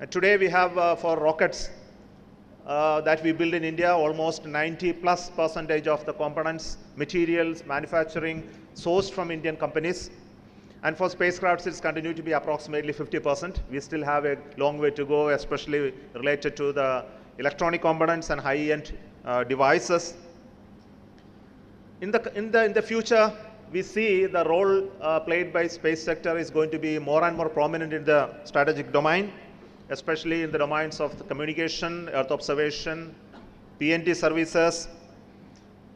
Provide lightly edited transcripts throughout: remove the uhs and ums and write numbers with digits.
Today we have for rockets that we build in India, almost 90+% of the components, materials, manufacturing sourced from Indian companies. And for spacecrafts, it's continued to be approximately 50%. We still have a long way to go, especially related to the electronic components and high-end devices. In the future, we see the role played by space sector is going to be more and more prominent in the strategic domain, especially in the domains of the communication, Earth observation, PNT services.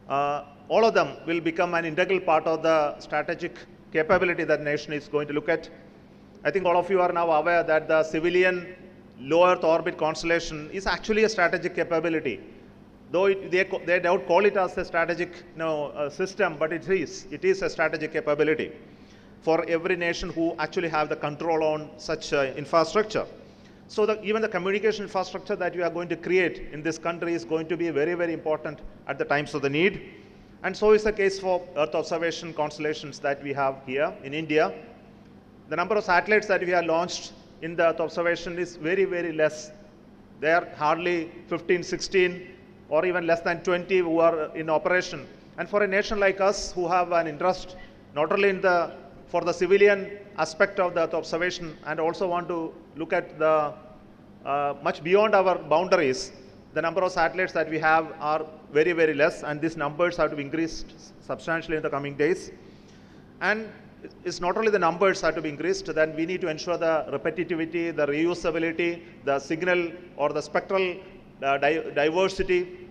All of them will become an integral part of the strategic capability that the nation is going to look at. I think all of you are now aware that the civilian low Earth orbit constellation is actually a strategic capability. Though they don't call it as a strategic system, but it is a strategic capability for every nation who actually have the control on such infrastructure. So even the communication infrastructure that we are going to create in this country is going to be very, very important at the times of the need. And so is the case for Earth observation constellations that we have here in India. The number of satellites that we have launched in the Earth observation is very, very less. They are hardly 15, 16, or even less than 20 who are in operation. And for a nation like us who have an interest not only for the civilian aspect of the Earth observation and also want to look at the much beyond our boundaries, the number of satellites that we have are very, very less, and these numbers have to be increased substantially in the coming days. And it's not only the numbers have to be increased, then we need to ensure the repetitivity, the reusability, the signal or the spectral diversity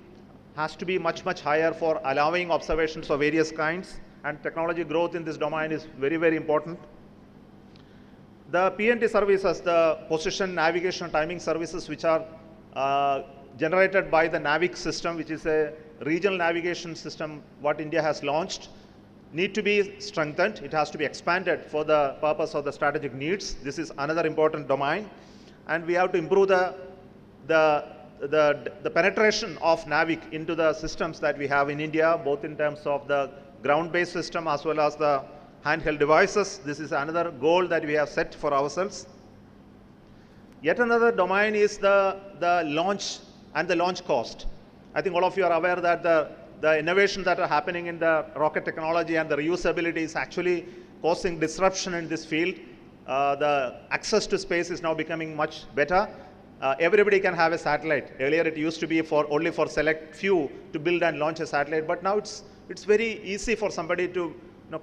has to be much, much higher for allowing observations of various kinds, and technology growth in this domain is very, very important. The PNT services, the position, navigation, and timing services, which are generated by the NAVIC system, which is a regional navigation system what India has launched, need to be strengthened. It has to be expanded for the purpose of the strategic needs. This is another important domain. And we have to improve the penetration of NAVIC into the systems that we have in India, both in terms of the ground-based system as well as the handheld devices. This is another goal that we have set for ourselves. Yet another domain is the launch and the launch cost. I think all of you are aware that the innovations that are happening in the rocket technology and the reusability is actually causing disruption in this field. The access to space is now becoming much better. Everybody can have a satellite. Earlier it used to be only for select few to build and launch a satellite, but now it's very easy for somebody to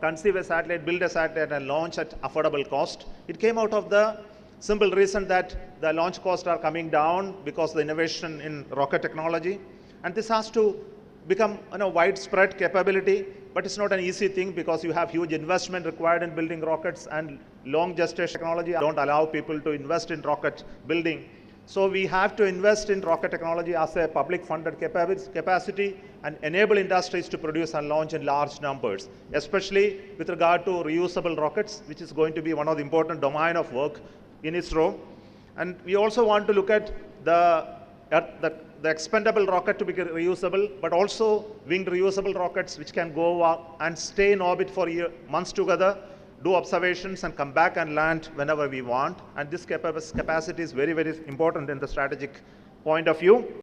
conceive a satellite, build a satellite, and launch at affordable cost. It came out of the simple reason that the launch costs are coming down because of the innovation in rocket technology. And this has to become widespread capability, but it's not an easy thing because you have huge investment required in building rockets, and long gestation technology don't allow people to invest in rocket building. So we have to invest in rocket technology as a public funded capacity and enable industries to produce and launch in large numbers, especially with regard to reusable rockets, which is going to be one of the important domain of work in ISRO. And we also want to look at the expendable rocket to be reusable, but also winged reusable rockets which can go and stay in orbit for months together, do observations and come back and land whenever we want. And this capacity is very, very important in the strategic point of view.